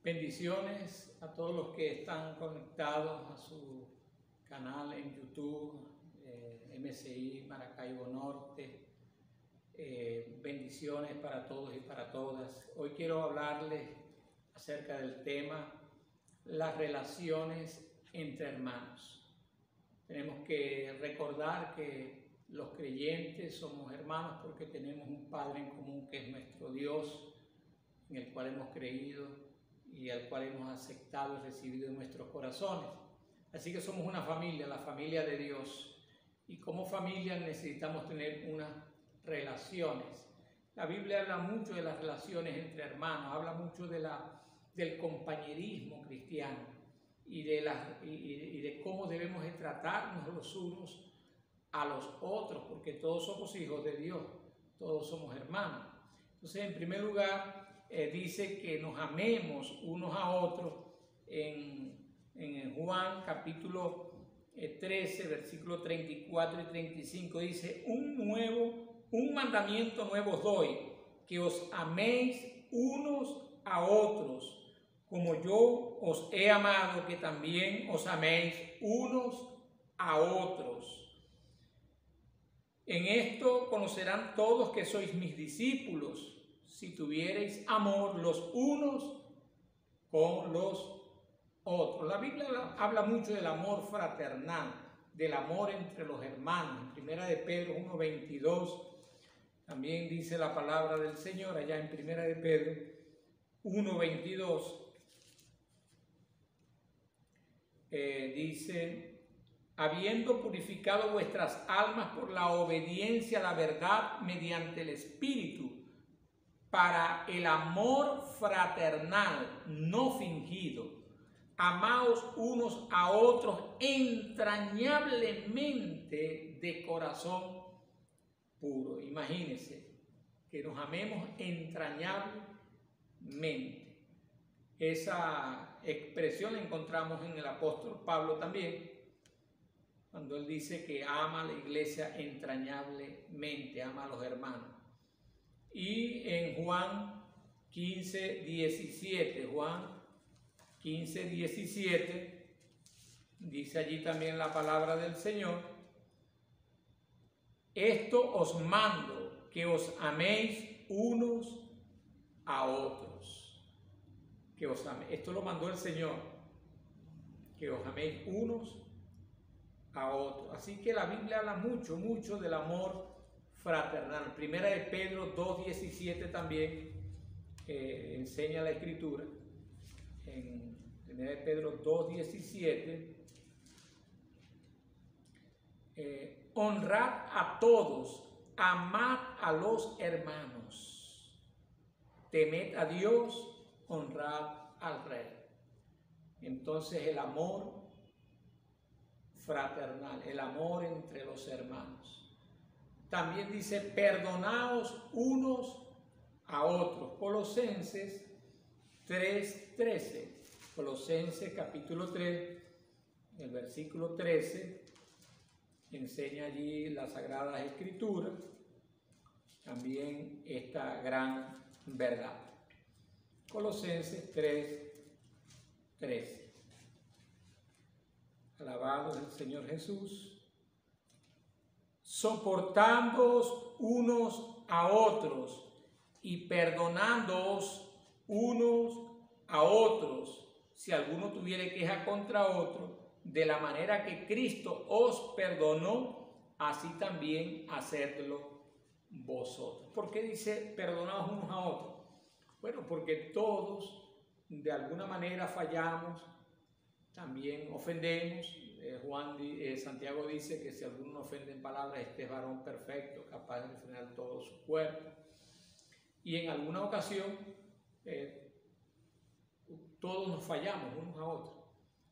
Bendiciones a todos los que están conectados a su canal en YouTube, MCI Maracaibo Norte. Bendiciones para todos y para todas. Hoy quiero hablarles acerca del tema las relaciones entre hermanos. Tenemos que recordar que los creyentes somos hermanos porque tenemos un Padre en común que es nuestro Dios, en el cual hemos creído y al cual hemos aceptado y recibido en nuestros corazones. Así que somos una familia, la familia de Dios. Y como familia necesitamos tener unas relaciones. La Biblia habla mucho de las relaciones entre hermanos, habla mucho del compañerismo cristiano y de cómo debemos de tratarnos los unos a los otros, porque todos somos hijos de Dios, todos somos hermanos. Entonces, en primer lugar, dice que nos amemos unos a otros en Juan capítulo 13, versículos 34 y 35, dice: un mandamiento nuevo os doy, que os améis unos a otros, como yo os he amado, que también os améis unos a otros. En esto conocerán todos que sois mis discípulos, si tuviereis amor los unos con los otros. La Biblia habla mucho del amor fraternal, del amor entre los hermanos. En Primera de Pedro 1:22 también dice la palabra del Señor, allá en Primera de Pedro 1:22, dice: habiendo purificado vuestras almas por la obediencia a la verdad mediante el Espíritu, para el amor fraternal no fingido, amaos unos a otros entrañablemente de corazón puro. Imagínense que nos amemos entrañablemente. Esa expresión la encontramos en el apóstol Pablo también, cuando él dice que ama a la iglesia entrañablemente, ama a los hermanos. Y en Juan 15:17, Juan 15:17, dice allí también la palabra del Señor: esto os mando, que os améis unos a otros. Que os améis. Esto lo mandó el Señor, que os améis unos a otros. Así que la Biblia habla mucho del amor fraternal. Primera de Pedro 2:17 también enseña la Escritura. En Primera de Pedro 2:17, honrad a todos, amad a los hermanos, temed a Dios, honrad al Rey. Entonces el amor fraternal, el amor entre los hermanos. También dice: perdonaos unos a otros. Colosenses 3:13. Colosenses capítulo 3, el versículo 13, enseña allí las Sagradas Escrituras, también esta gran verdad. Colosenses 3:13. Alabado es el Señor Jesús. Soportándoos unos a otros y perdonándoos unos a otros, si alguno tuviere queja contra otro, de la manera que Cristo os perdonó, así también hacedlo vosotros. ¿Por qué dice perdonaos unos a otros? Bueno, porque todos de alguna manera fallamos, también ofendemos. Santiago dice que si alguno ofende en palabras, este es varón perfecto, capaz de refrenar todo su cuerpo. Y en alguna ocasión todos nos fallamos unos a otros.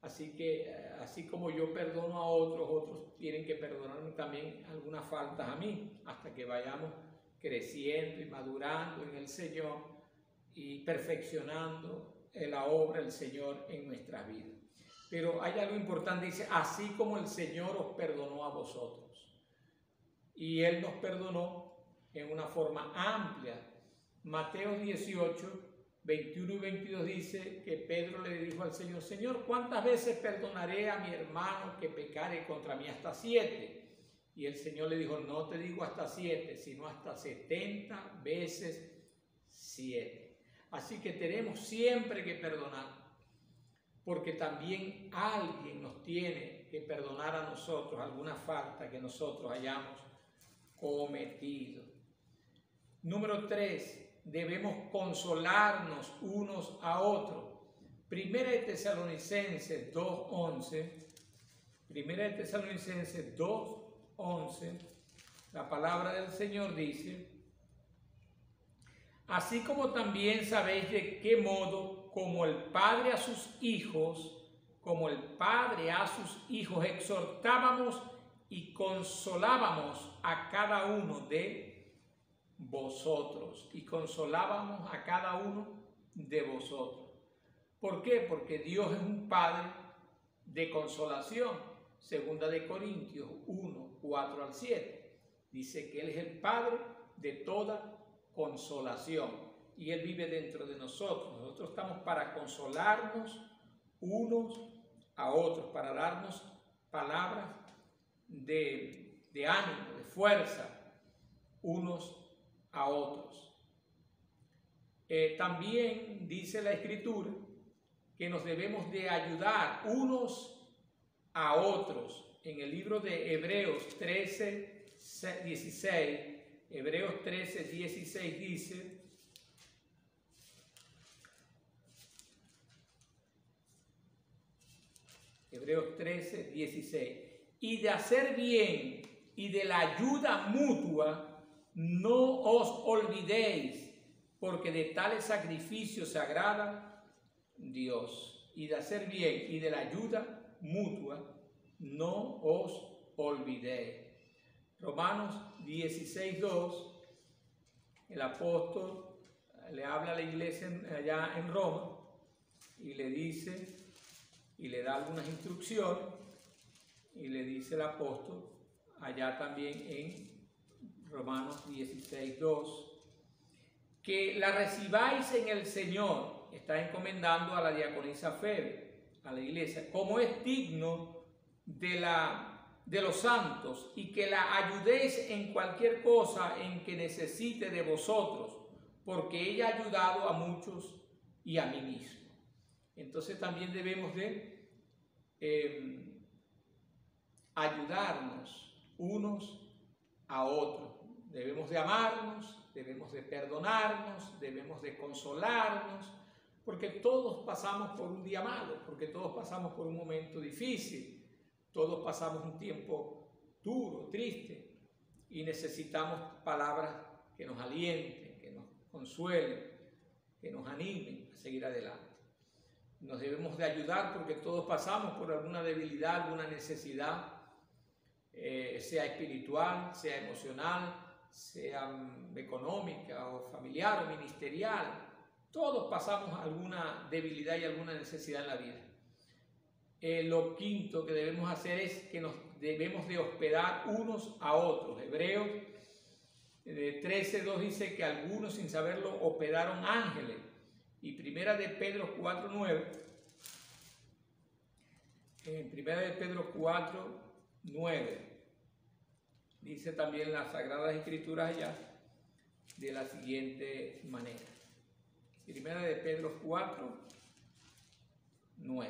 Así que así como yo perdono a otros, otros tienen que perdonarme también algunas faltas a mí, hasta que vayamos creciendo y madurando en el Señor y perfeccionando la obra del Señor en nuestras vidas. Pero hay algo importante, dice: así como el Señor os perdonó a vosotros. Y Él nos perdonó en una forma amplia. Mateo 18, 21 y 22 dice que Pedro le dijo al Señor: Señor, ¿cuántas veces perdonaré a mi hermano que pecare contra mí? ¿Hasta 7? Y el Señor le dijo: no te digo hasta 7, sino hasta 70 veces 7. Así que tenemos siempre que perdonar, porque también alguien nos tiene que perdonar a nosotros alguna falta que nosotros hayamos cometido. Número 3, debemos consolarnos unos a otros. Primera de Tesalonicenses 2:11, Primera de Tesalonicenses 2:11, la palabra del Señor dice: así como también sabéis de qué modo, como el Padre a sus hijos, exhortábamos y consolábamos a cada uno de vosotros. ¿Por qué? Porque Dios es un Padre de consolación. Segunda de Corintios 1, 4 al 7. Dice que Él es el Padre de toda consolación y Él vive dentro de nosotros. Nosotros estamos para consolarnos unos a otros, para darnos palabras de ánimo, de fuerza unos a otros. También dice la Escritura que nos debemos de ayudar unos a otros. En el libro de Hebreos 13:16, Hebreos 13:16 dice: Hebreos 13:16, y de hacer bien y de la ayuda mutua no os olvidéis, porque de tales sacrificios se agrada Dios. Y de hacer bien y de la ayuda mutua no os olvidéis. Romanos 16:2, el apóstol le habla a la iglesia allá en Roma y le dice, y le da algunas instrucciones, y le dice el apóstol allá también en Romanos 16:2, que la recibáis en el Señor. Está encomendando a la diaconisa Febe, a la iglesia, como es digno de los santos, y que la ayudéis en cualquier cosa en que necesite de vosotros, porque ella ha ayudado a muchos y a mí mismo. Entonces también debemos de ayudarnos unos a otros. Debemos de amarnos, debemos de perdonarnos, debemos de consolarnos, porque todos pasamos por un día malo, porque todos pasamos por un momento difícil, todos pasamos un tiempo duro, triste, y necesitamos palabras que nos alienten, que nos consuelen, que nos animen a seguir adelante. Nos debemos de ayudar porque todos pasamos por alguna debilidad, alguna necesidad, sea espiritual, sea emocional, sea económica o familiar o ministerial. Todos pasamos alguna debilidad y alguna necesidad en la vida. Lo quinto que debemos hacer es que nos debemos de hospedar unos a otros. Hebreos 13:2 dice que algunos sin saberlo hospedaron ángeles. Y Primera de Pedro 4:9, en Primera de Pedro 4:9 dice también las Sagradas Escrituras allá de la siguiente manera. Primera de Pedro 4:9.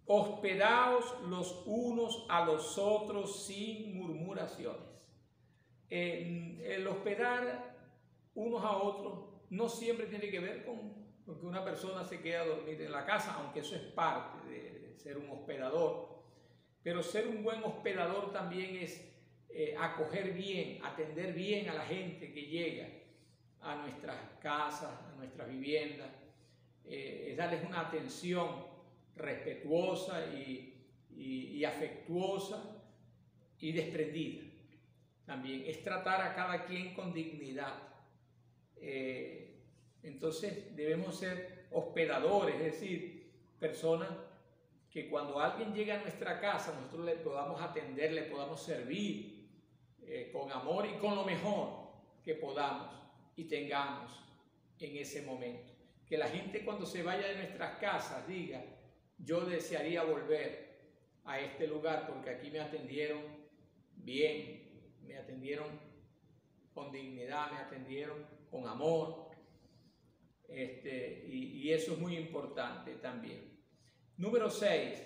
Hospedaos los unos a los otros sin murmuraciones. El hospedar unos a otros no siempre tiene que ver con que una persona se quede a dormir en la casa, aunque eso es parte de ser un hospedador. Pero ser un buen hospedador también es acoger bien, atender bien a la gente que llega a nuestras casas, a nuestras viviendas, es darles una atención respetuosa y afectuosa y desprendida. También es tratar a cada quien con dignidad. Entonces debemos ser hospedadores, es decir, personas que cuando alguien llega a nuestra casa nosotros le podamos atender, le podamos servir con amor y con lo mejor. que podamos y tengamos en ese momento. Que la gente cuando se vaya de nuestras casas diga, yo desearía volver a este lugar porque aquí me atendieron bien, me atendieron con dignidad, me atendieron con amor. Y eso es muy importante también. Número 6,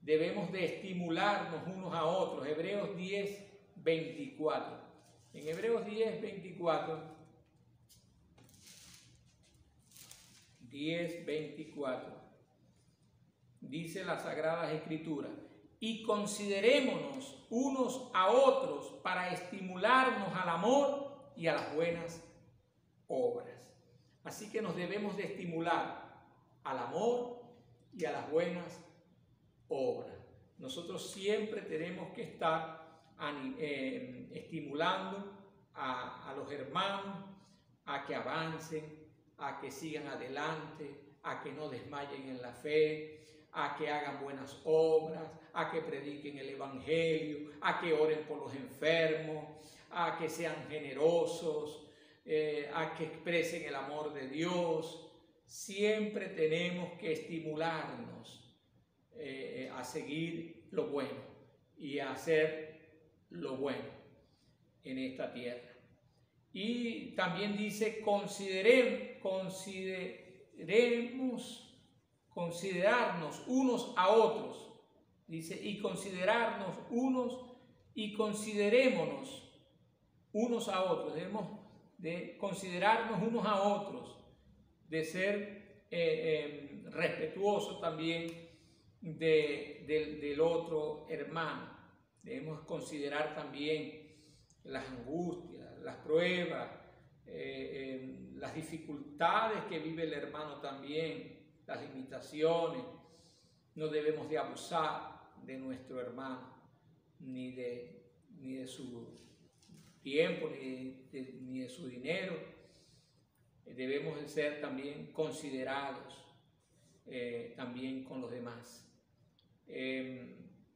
debemos de estimularnos unos a otros. Hebreos 10, 24. En Hebreos 10, 24, 10, 24, dice las Sagradas Escrituras, y considerémonos unos a otros para estimularnos al amor y a las buenas obras. Así que nos debemos de estimular al amor y a las buenas obras. Nosotros siempre tenemos que estar estimulando a los hermanos a que avancen, a que sigan adelante, a que no desmayen en la fe, a que hagan buenas obras, a que prediquen el Evangelio, a que oren por los enfermos, a que sean generosos, a que expresen el amor de Dios. Siempre tenemos que estimularnos a seguir lo bueno y a hacer lo bueno en esta tierra. Y también dice, considerarnos unos a otros. Dice, y considerarnos unos y considerémonos unos a otros. Debemos de considerarnos unos a otros, de ser respetuosos también del otro hermano. Debemos considerar también las angustias, las pruebas, las dificultades que vive el hermano también, las limitaciones. No debemos de abusar de nuestro hermano, ni de su tiempo, ni de su dinero. Debemos de ser también considerados también con los demás.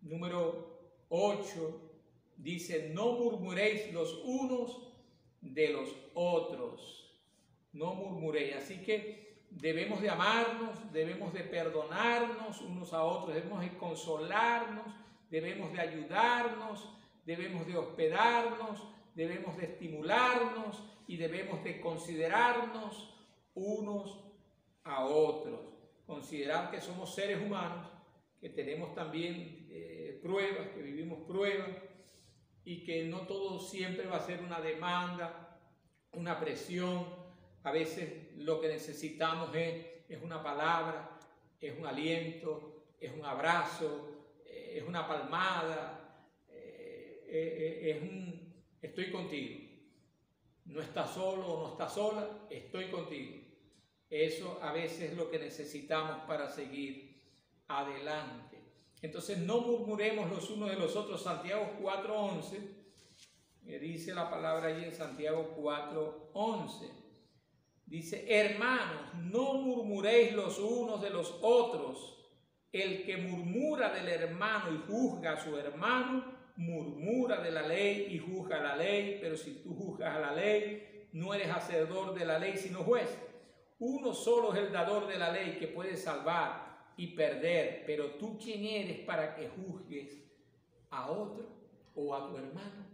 Número 8 dice, no murmuréis los unos de los otros. No murmuréis. Así que debemos de amarnos, debemos de perdonarnos unos a otros, debemos de consolarnos, debemos de ayudarnos, debemos de hospedarnos, debemos de estimularnos y debemos de considerarnos unos a otros. Considerar que somos seres humanos, que tenemos también pruebas, que vivimos pruebas y que no todo siempre va a ser una demanda, una presión. A veces lo que necesitamos es una palabra, es un aliento, es un abrazo, es una palmada, estoy contigo. No estás solo o no estás sola, estoy contigo. Eso a veces es lo que necesitamos para seguir adelante. Entonces no murmuremos los unos de los otros. Santiago 4:11, dice la palabra allí en Santiago 4:11. Dice, hermanos, no murmuréis los unos de los otros. El que murmura del hermano y juzga a su hermano, murmura de la ley y juzga la ley. Pero si tú juzgas a la ley, no eres hacedor de la ley, sino juez. Uno solo es el dador de la ley, que puede salvar y perder. Pero tú, ¿quién eres para que juzgues a otro o a tu hermano?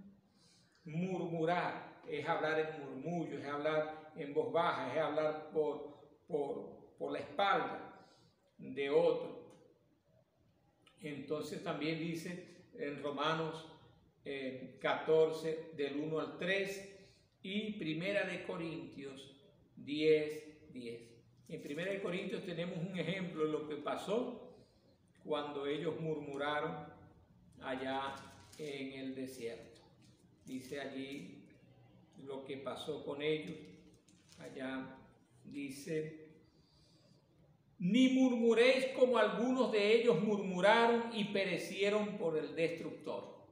Murmurar es hablar en murmullo, es hablar en voz baja, es hablar por la espalda de otro. Entonces también dice en Romanos 14, del 1 al 3, y Primera de Corintios 10, 10. En Primera de Corintios tenemos un ejemplo de lo que pasó cuando ellos murmuraron allá en el desierto. Dice allí lo que pasó con ellos. Allá dice, ni murmuréis como algunos de ellos murmuraron y perecieron por el destructor.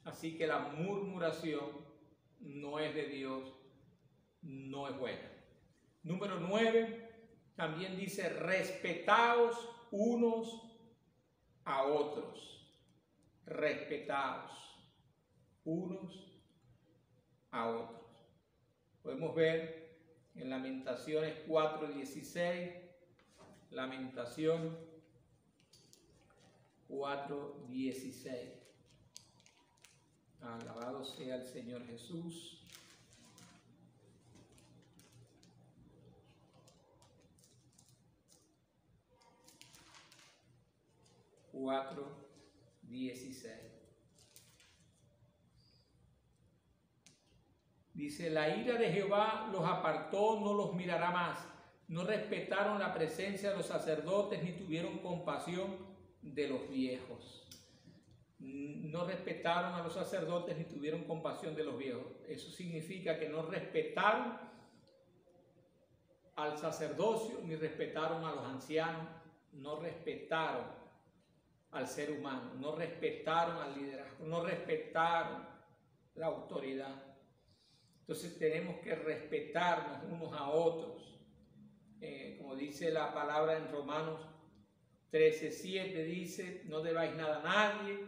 Así que la murmuración no es de Dios, no es buena. Número 9, también dice, respetaos unos a otros. Respetaos unos a otros. Podemos ver en Lamentaciones 4:16, Lamentación 4:16. Alabado sea el Señor Jesús. Dice, la ira de Jehová los apartó, no los mirará más. No respetaron la presencia de los sacerdotes, ni tuvieron compasión de los viejos. No respetaron a los sacerdotes, ni tuvieron compasión de los viejos. Eso significa que no respetaron al sacerdocio, ni respetaron a los ancianos, no respetaron al ser humano, no respetaron al liderazgo, no respetaron la autoridad. Entonces tenemos que respetarnos unos a otros. Como dice la palabra en Romanos 13:7, dice, no debáis nada a nadie,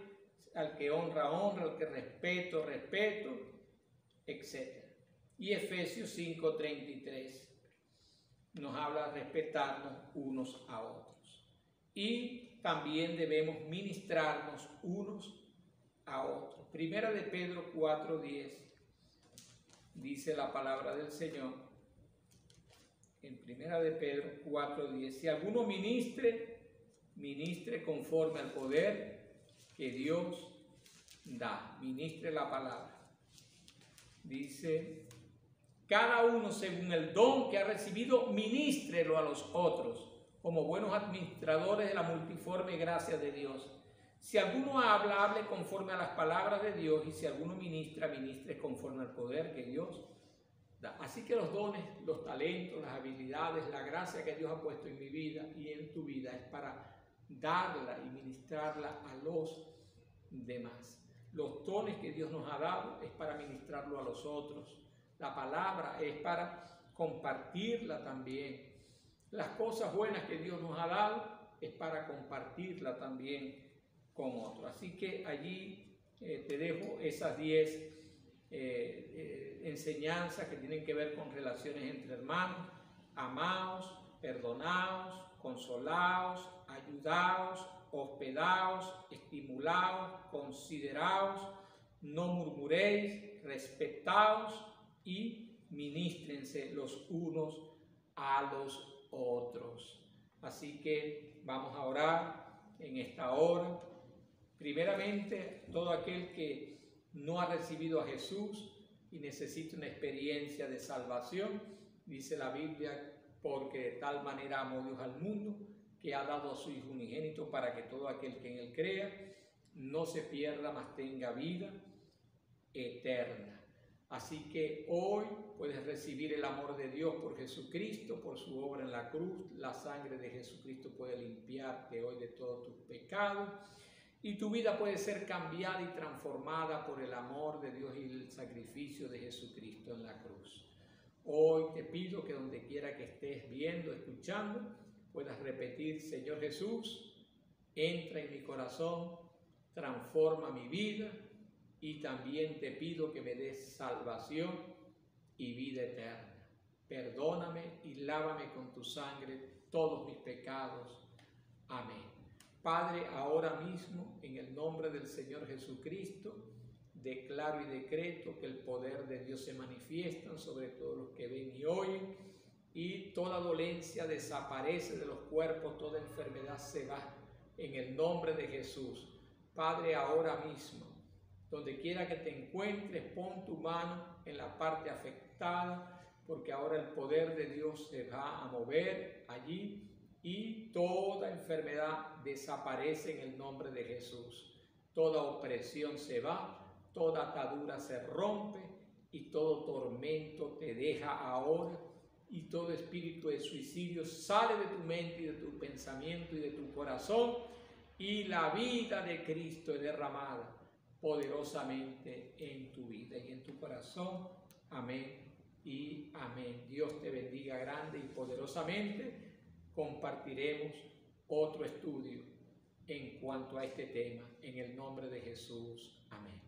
al que honra, honra, al que respeto, respeto, etc. Y Efesios 5:33 nos habla de respetarnos unos a otros. Y también debemos ministrarnos unos a otros. Primera de Pedro 4:10 dice la palabra del Señor, en Primera de Pedro 4:10, si alguno ministre conforme al poder que Dios da, ministre la palabra. Dice, cada uno según el don que ha recibido, ministrelo a los otros, como buenos administradores de la multiforme gracia de Dios. Si alguno habla, hable conforme a las palabras de Dios, y si alguno ministra, ministre conforme al poder que Dios da. Así que los dones, los talentos, las habilidades, la gracia que Dios ha puesto en mi vida y en tu vida es para darla y ministrarla a los demás. Los dones que Dios nos ha dado es para ministrarlo a los otros. La palabra es para compartirla también. Las cosas buenas que Dios nos ha dado es para compartirla también con otros. Así que allí te dejo esas 10 enseñanzas que tienen que ver con relaciones entre hermanos. Amaos, perdonaos, consolaos, ayudaos, hospedaos, estimulaos, consideraos, no murmuréis, respetaos y ministrense los unos a los otros. Así que vamos a orar en esta hora. Primeramente, todo aquel que no ha recibido a Jesús y necesita una experiencia de salvación, dice la Biblia, porque de tal manera amó Dios al mundo, que ha dado a su Hijo unigénito para que todo aquel que en él crea no se pierda, mas tenga vida eterna. Así que hoy puedes recibir el amor de Dios por Jesucristo, por su obra en la cruz. La sangre de Jesucristo puede limpiarte hoy de todos tus pecados y tu vida puede ser cambiada y transformada por el amor de Dios y el sacrificio de Jesucristo en la cruz. Hoy te pido que donde quiera que estés viendo, escuchando, puedas repetir: Señor Jesús, entra en mi corazón, transforma mi vida. Y también te pido que me des salvación y vida eterna. Perdóname y lávame con tu sangre todos mis pecados. Amén. Padre, ahora mismo, en el nombre del Señor Jesucristo, declaro y decreto que el poder de Dios se manifiesta sobre todos los que ven y oyen, y toda dolencia desaparece de los cuerpos, toda enfermedad se va, en el nombre de Jesús. Padre, ahora mismo, donde quiera que te encuentres, pon tu mano en la parte afectada, porque ahora el poder de Dios se va a mover allí y toda enfermedad desaparece en el nombre de Jesús. Toda opresión se va, toda atadura se rompe y todo tormento te deja ahora, y todo espíritu de suicidio sale de tu mente y de tu pensamiento y de tu corazón, y la vida de Cristo es derramada poderosamente en tu vida y en tu corazón. Amén y amén. Dios te bendiga grande y poderosamente. Compartiremos otro estudio en cuanto a este tema, en el nombre de Jesús. Amén.